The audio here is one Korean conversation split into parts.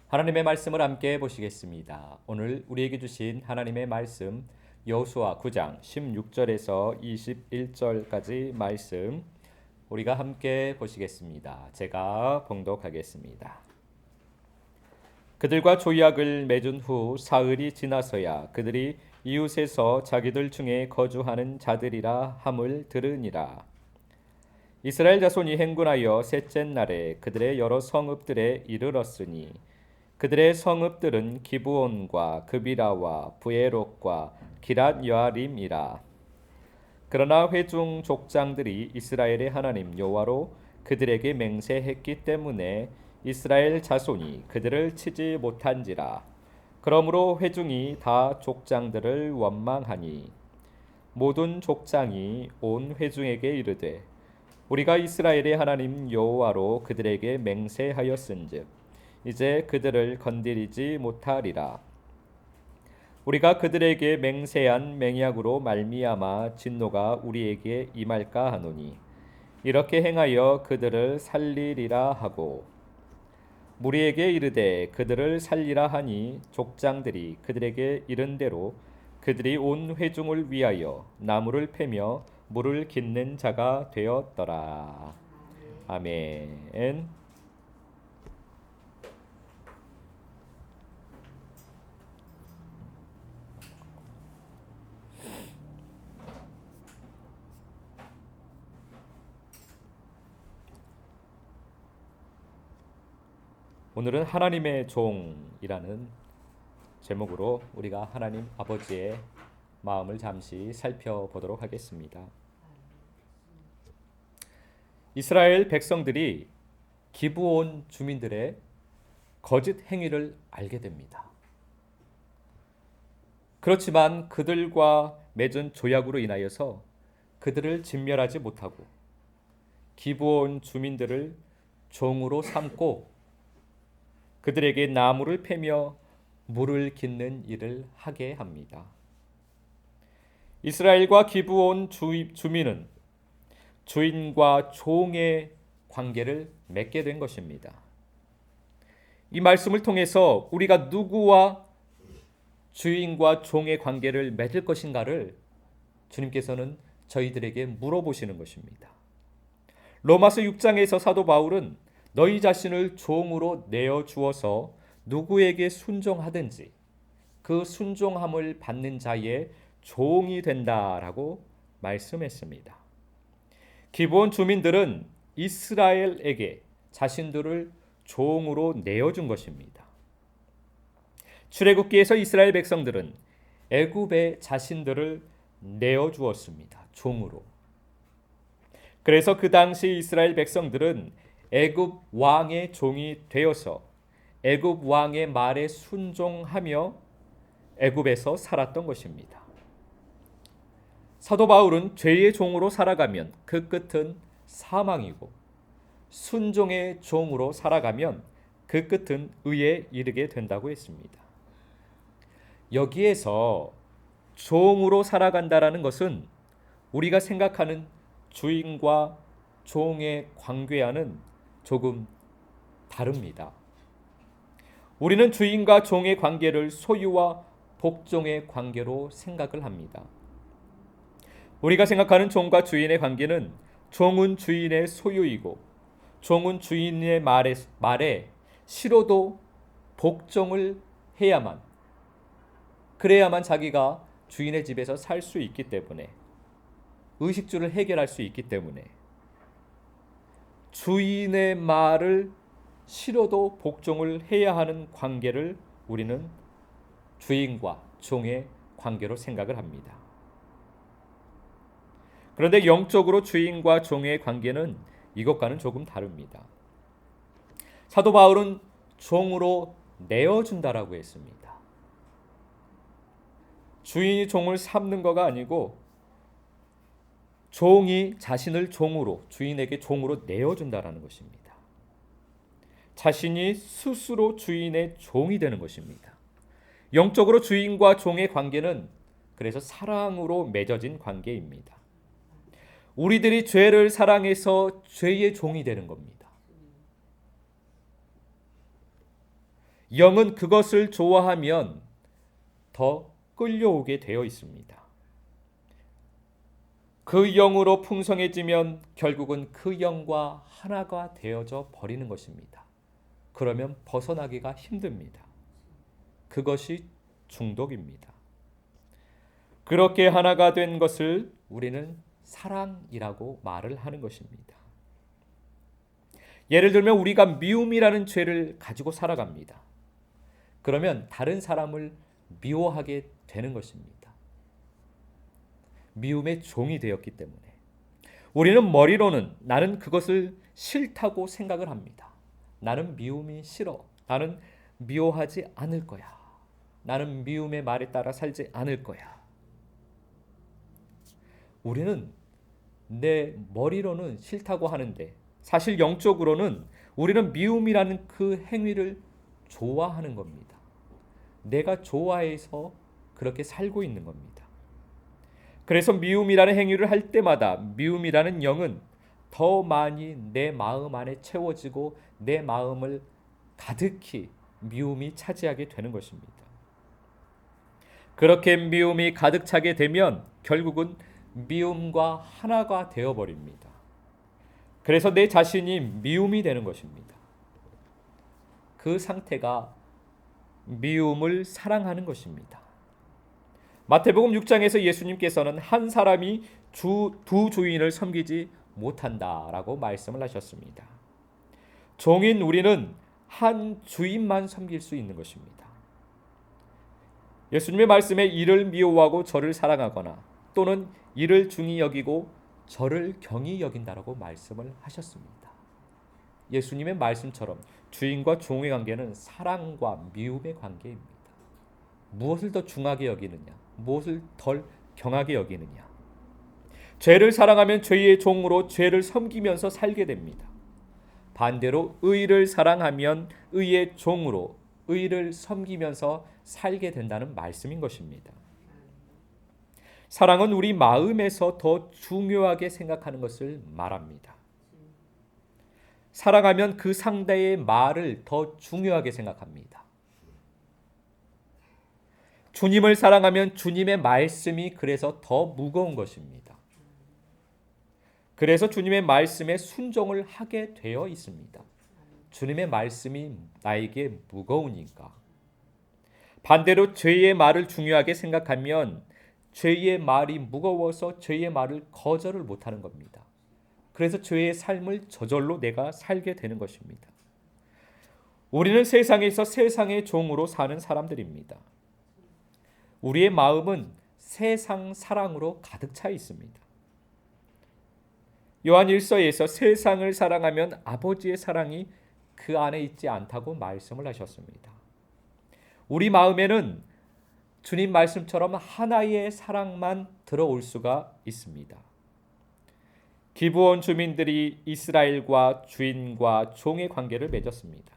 하나님의 말씀을 함께 보시겠습니다. 오늘 우리에게 주신 하나님의 말씀 여호수아 9장 16절에서 21절까지 말씀 우리가 함께 보시겠습니다. 제가 봉독하겠습니다. 그들과 조약을 맺은 후 사흘이 지나서야 그들이 이웃에서 자기들 중에 거주하는 자들이라 함을 들으니라. 이스라엘 자손이 행군하여 셋째 날에 그들의 여러 성읍들에 이르렀으니 그들의 성읍들은 기브온과 그비라와 부에롯과 기랏 여아림이라. 그러나 회중 족장들이 이스라엘의 하나님 여호와로 그들에게 맹세했기 때문에 이스라엘 자손이 그들을 치지 못한지라. 그러므로 회중이 다 족장들을 원망하니 모든 족장이 온 회중에게 이르되 우리가 이스라엘의 하나님 여호와로 그들에게 맹세하였은즉 이제 그들을 건드리지 못하리라. 우리가 그들에게 맹세한 맹약으로 말미암아 진노가 우리에게 임할까 하노니 이렇게 행하여 그들을 살리리라 하고 무리에게 이르되 그들을 살리라 하니 족장들이 그들에게 이른 대로 그들이 온 회중을 위하여 나무를 패며 물을 깃는 자가 되었더라. 아멘. 오늘은 하나님의 종이라는 제목으로 우리가 하나님 아버지의 마음을 잠시 살펴보도록 하겠습니다. 이스라엘 백성들이 기브온 주민들의 거짓 행위를 알게 됩니다. 그렇지만 그들과 맺은 조약으로 인하여서 그들을 진멸하지 못하고 기브온 주민들을 종으로 삼고 그들에게 나무를 패며 물을 깃는 일을 하게 합니다. 이스라엘과 기브온 주민은 주인과 종의 관계를 맺게 된 것입니다. 이 말씀을 통해서 우리가 누구와 주인과 종의 관계를 맺을 것인가를 주님께서는 저희들에게 물어보시는 것입니다. 로마서 6장에서 사도 바울은 너희 자신을 종으로 내어주어서 누구에게 순종하든지 그 순종함을 받는 자의 종이 된다라고 말씀했습니다. 기브온 주민들은 이스라엘에게 자신들을 종으로 내어준 것입니다. 출애굽기에서 이스라엘 백성들은 애굽에 자신들을 내어주었습니다. 종으로. 그래서 그 당시 이스라엘 백성들은 애굽 왕의 종이 되어서 애굽 왕의 말에 순종하며 애굽에서 살았던 것입니다. 사도 바울은 죄의 종으로 살아가면 그 끝은 사망이고 순종의 종으로 살아가면 그 끝은 의에 이르게 된다고 했습니다. 여기에서 종으로 살아간다라는 것은 우리가 생각하는 주인과 종의 관계와는 조금 다릅니다. 우리는 주인과 종의 관계를 소유와 복종의 관계로 생각을 합니다. 우리가 생각하는 종과 주인의 관계는 종은 주인의 소유이고 종은 주인의 말에 싫어도 복종을 그래야만 자기가 주인의 집에서 살 수 있기 때문에 의식주를 해결할 수 있기 때문에 주인의 말을 싫어도 복종을 해야 하는 관계를 우리는 주인과 종의 관계로 생각을 합니다. 그런데 영적으로 주인과 종의 관계는 이것과는 조금 다릅니다. 사도 바울은 종으로 내어준다라고 했습니다. 주인이 종을 삼는 거가 아니고 종이 자신을 종으로 주인에게 종으로 내어준다라는 것입니다. 자신이 스스로 주인의 종이 되는 것입니다. 영적으로 주인과 종의 관계는 그래서 사랑으로 맺어진 관계입니다. 우리들이 죄를 사랑해서 죄의 종이 되는 겁니다. 영은 그것을 좋아하면 더 끌려오게 되어 있습니다. 그 영으로 풍성해지면 결국은 그 영과 하나가 되어져 버리는 것입니다. 그러면 벗어나기가 힘듭니다. 그것이 중독입니다. 그렇게 하나가 된 것을 우리는 사랑이라고 말을 하는 것입니다. 예를 들면 우리가 미움이라는 죄를 가지고 살아갑니다. 그러면 다른 사람을 미워하게 되는 것입니다. 미움의 종이 되었기 때문에 우리는 머리로는 나는 그것을 싫다고 생각을 합니다. 나는 미움이 싫어. 나는 미워하지 않을 거야. 나는 미움의 말에 따라 살지 않을 거야. 우리는 내 머리로는 싫다고 하는데 사실 영적으로는 우리는 미움이라는 그 행위를 좋아하는 겁니다. 내가 좋아해서 그렇게 살고 있는 겁니다. 그래서 미움이라는 행위를 할 때마다 미움이라는 영은 더 많이 내 마음 안에 채워지고 내 마음을 가득히 미움이 차지하게 되는 것입니다. 그렇게 미움이 가득 차게 되면 결국은 미움과 하나가 되어버립니다. 그래서 내 자신이 미움이 되는 것입니다. 그 상태가 미움을 사랑하는 것입니다. 마태복음 6장에서 예수님께서는 한 사람이 두 주인을 섬기지 못한다라고 말씀을 하셨습니다. 종인 우리는 한 주인만 섬길 수 있는 것입니다. 예수님의 말씀에 이를 미워하고 저를 사랑하거나 또는 이를 중히 여기고 저를 경히 여긴다라고 말씀을 하셨습니다. 예수님의 말씀처럼 주인과 종의 관계는 사랑과 미움의 관계입니다. 무엇을 더 중하게 여기느냐, 무엇을 덜 경하게 여기느냐. 죄를 사랑하면 죄의 종으로 죄를 섬기면서 살게 됩니다. 반대로 의를 사랑하면 의의 종으로 의를 섬기면서 살게 된다는 말씀인 것입니다. 사랑은 우리 마음에서 더 중요하게 생각하는 것을 말합니다. 사랑하면 그 상대의 말을 더 중요하게 생각합니다. 주님을 사랑하면 주님의 말씀이 그래서 더 무거운 것입니다. 그래서 주님의 말씀에 순종을 하게 되어 있습니다. 주님의 말씀이 나에게 무거우니까. 반대로 죄의 말을 중요하게 생각하면 죄의 말이 무거워서 죄의 말을 거절을 못하는 겁니다. 그래서 죄의 삶을 저절로 내가 살게 되는 것입니다. 우리는 세상에서 세상의 종으로 사는 사람들입니다. 우리의 마음은 세상 사랑으로 가득 차 있습니다. 요한 1서에서 세상을 사랑하면 아버지의 사랑이 그 안에 있지 않다고 말씀을 하셨습니다. 우리 마음에는 주님 말씀처럼 하나의 사랑만 들어올 수가 있습니다. 기브온 주민들이 이스라엘과 주인과 종의 관계를 맺었습니다.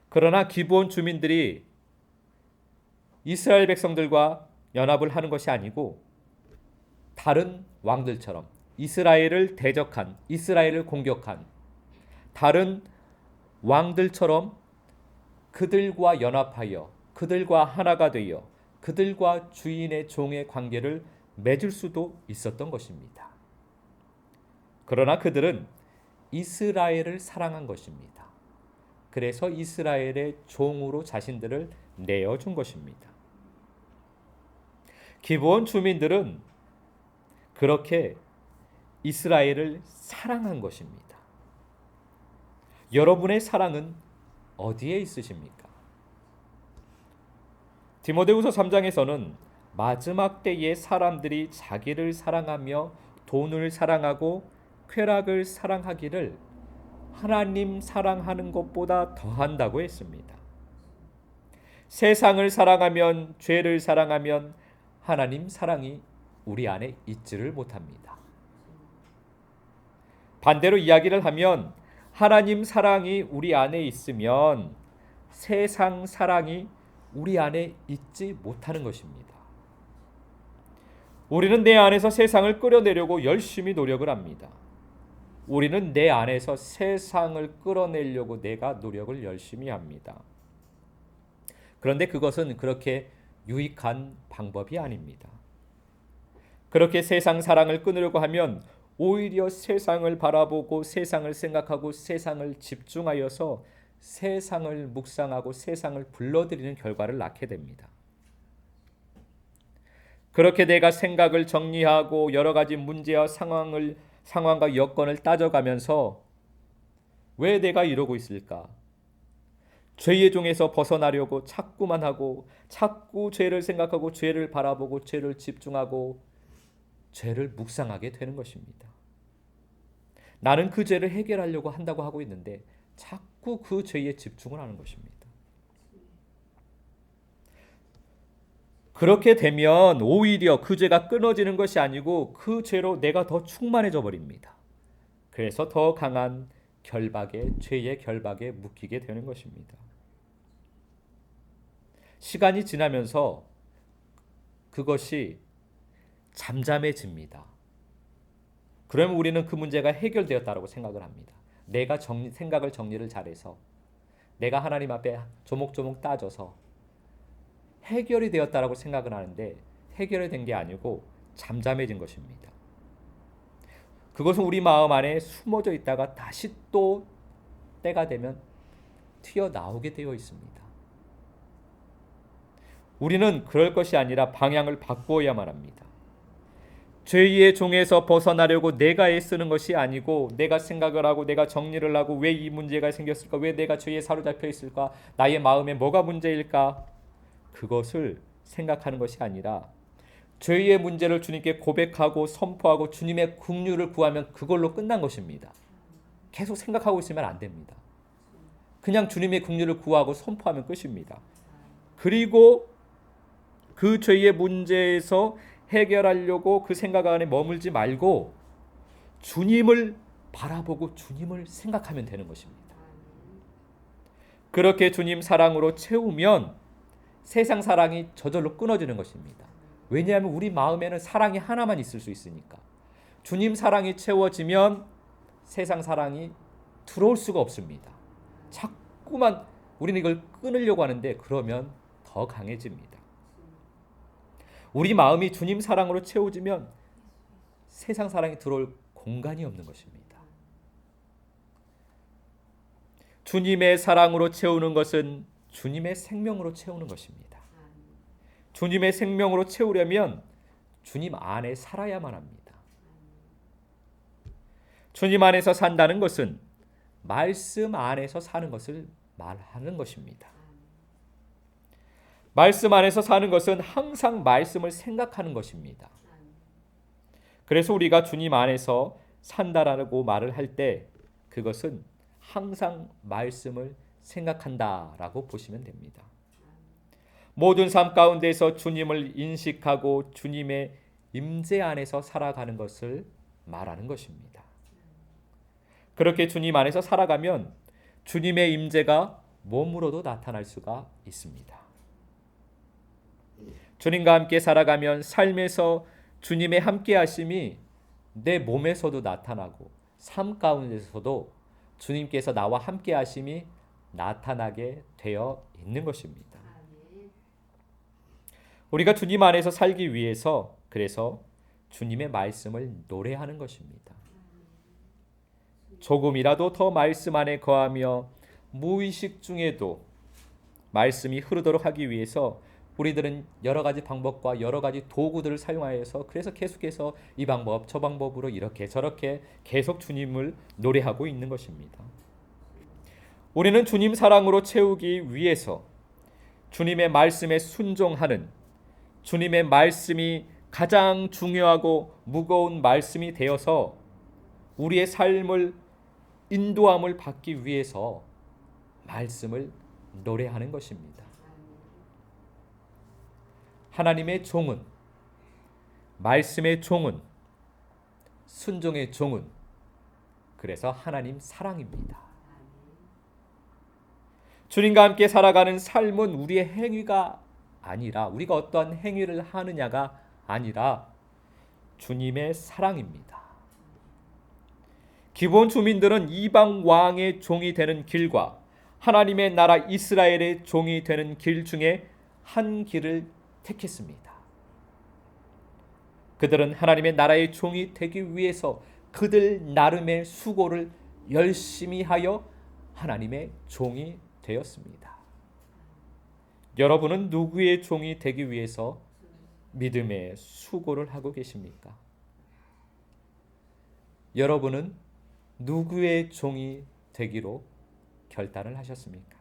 그러나 기브온 주민들이 이스라엘 백성들과 연합을 하는 것이 아니고 다른 왕들처럼 이스라엘을 대적한, 이스라엘을 공격한 다른 왕들처럼 그들과 연합하여 그들과 하나가 되어 그들과 주인의 종의 관계를 맺을 수도 있었던 것입니다. 그러나 그들은 이스라엘을 사랑한 것입니다. 그래서 이스라엘의 종으로 자신들을 내어준 것입니다. 기브온 주민들은 그렇게 이스라엘을 사랑한 것입니다. 여러분의 사랑은 어디에 있으십니까? 디모데후서 3장에서는 마지막 때에 사람들이 자기를 사랑하며 돈을 사랑하고 쾌락을 사랑하기를 하나님 사랑하는 것보다 더한다고 했습니다. 세상을 사랑하면, 죄를 사랑하면 하나님 사랑이 우리 안에 있지를 못합니다. 반대로 이야기를 하면 하나님 사랑이 우리 안에 있으면 세상 사랑이 우리 안에 있지 못하는 것입니다. 우리는 내 안에서 세상을 끌어내려고 열심히 노력을 합니다. 우리는 내 안에서 세상을 끌어내려고 내가 노력을 열심히 합니다. 그런데 그것은 그렇게 유익한 방법이 아닙니다. 그렇게 세상 사랑을 끊으려고 하면 오히려 세상을 바라보고 세상을 생각하고 세상을 집중하여서 세상을 묵상하고 세상을 불러들이는 결과를 낳게 됩니다. 그렇게 내가 생각을 정리하고 여러 가지 문제와 상황과 여건을 따져가면서 왜 내가 이러고 있을까? 죄의 종에서 벗어나려고 자꾸만 하고 자꾸 죄를 생각하고 죄를 바라보고 죄를 집중하고 죄를 묵상하게 되는 것입니다. 나는 그 죄를 해결하려고 한다고 하고 있는데 자꾸 그 죄에 집중을 하는 것입니다. 그렇게 되면 오히려 그 죄가 끊어지는 것이 아니고 그 죄로 내가 더 충만해져 버립니다. 그래서 더 강한 죄의 결박에 묶이게 되는 것입니다. 시간이 지나면서 그것이 잠잠해집니다. 그러면 우리는 그 문제가 해결되었다고 생각을 합니다. 내가 생각을 정리를 잘해서 내가 하나님 앞에 조목조목 따져서 해결이 되었다라고 생각을 하는데 해결이 된 게 아니고 잠잠해진 것입니다. 그것은 우리 마음 안에 숨어져 있다가 다시 또 때가 되면 튀어나오게 되어 있습니다. 우리는 그럴 것이 아니라 방향을 바꾸어야만 합니다. 죄의 종에서 벗어나려고 내가 애쓰는 것이 아니고 내가 생각을 하고 내가 정리를 하고 왜 이 문제가 생겼을까? 왜 내가 죄에 사로잡혀 있을까? 나의 마음에 뭐가 문제일까? 그것을 생각하는 것이 아니라 죄의 문제를 주님께 고백하고 선포하고 주님의 긍휼을 구하면 그걸로 끝난 것입니다. 계속 생각하고 있으면 안 됩니다. 그냥 주님의 긍휼을 구하고 선포하면 끝입니다. 그리고 그 죄의 문제에서 해결하려고 그 생각 안에 머물지 말고 주님을 바라보고 주님을 생각하면 되는 것입니다. 그렇게 주님 사랑으로 채우면 세상 사랑이 저절로 끊어지는 것입니다. 왜냐하면 우리 마음에는 사랑이 하나만 있을 수 있으니까. 주님 사랑이 채워지면 세상 사랑이 들어올 수가 없습니다. 자꾸만 우리는 이걸 끊으려고 하는데 그러면 더 강해집니다. 우리 마음이 주님 사랑으로 채워지면 세상 사랑이 들어올 공간이 없는 것입니다. 주님의 사랑으로 채우는 것은 주님의 생명으로 채우는 것입니다. 주님의 생명으로 채우려면 주님 안에 살아야만 합니다. 주님 안에서 산다는 것은 말씀 안에서 사는 것을 말하는 것입니다. 말씀 안에서 사는 것은 항상 말씀을 생각하는 것입니다. 그래서 우리가 주님 안에서 산다라고 말을 할 때 그것은 항상 말씀을 생각한다라고 보시면 됩니다. 모든 삶 가운데서 주님을 인식하고 주님의 임재 안에서 살아가는 것을 말하는 것입니다. 그렇게 주님 안에서 살아가면 주님의 임재가 몸으로도 나타날 수가 있습니다. 주님과 함께 살아가면 삶에서 주님의 함께 하심이 내 몸에서도 나타나고 삶 가운데서도 주님께서 나와 함께 하심이 나타나게 되어 있는 것입니다. 우리가 주님 안에서 살기 위해서 그래서 주님의 말씀을 노래하는 것입니다. 조금이라도 더 말씀 안에 거하며 무의식 중에도 말씀이 흐르도록 하기 위해서 우리들은 여러 가지 방법과 여러 가지 도구들을 사용하여서 그래서 계속해서 이 방법 저 방법으로 이렇게 저렇게 계속 주님을 노래하고 있는 것입니다. 우리는 주님 사랑으로 채우기 위해서 주님의 말씀에 순종하는 주님의 말씀이 가장 중요하고 무거운 말씀이 되어서 우리의 삶을 인도함을 받기 위해서 말씀을 노래하는 것입니다. 하나님의 종은 말씀의 종은 순종의 종은 그래서 하나님 사랑입니다. 주님과 함께 살아가는 삶은 우리의 행위가 아니라 우리가 어떠한 행위를 하느냐가 아니라 주님의 사랑입니다. 기본 주민들은 이방 왕의 종이 되는 길과 하나님의 나라 이스라엘의 종이 되는 길 중에 한 길을 택했습니다. 그들은 하나님의 나라의 종이 되기 위해서 그들 나름의 수고를 열심히 하여 하나님의 종이 되었습니다. 여러분은 누구의 종이 되기 위해서 믿음의 수고를 하고 계십니까? 여러분은 누구의 종이 되기로 결단을 하셨습니까?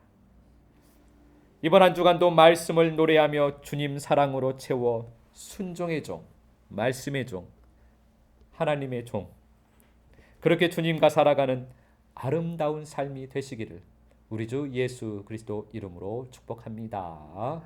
이번 한 주간도 말씀을 노래하며 주님 사랑으로 채워 순종의 종, 말씀의 종, 하나님의 종, 그렇게 주님과 살아가는 아름다운 삶이 되시기를 우리 주 예수 그리스도 이름으로 축복합니다.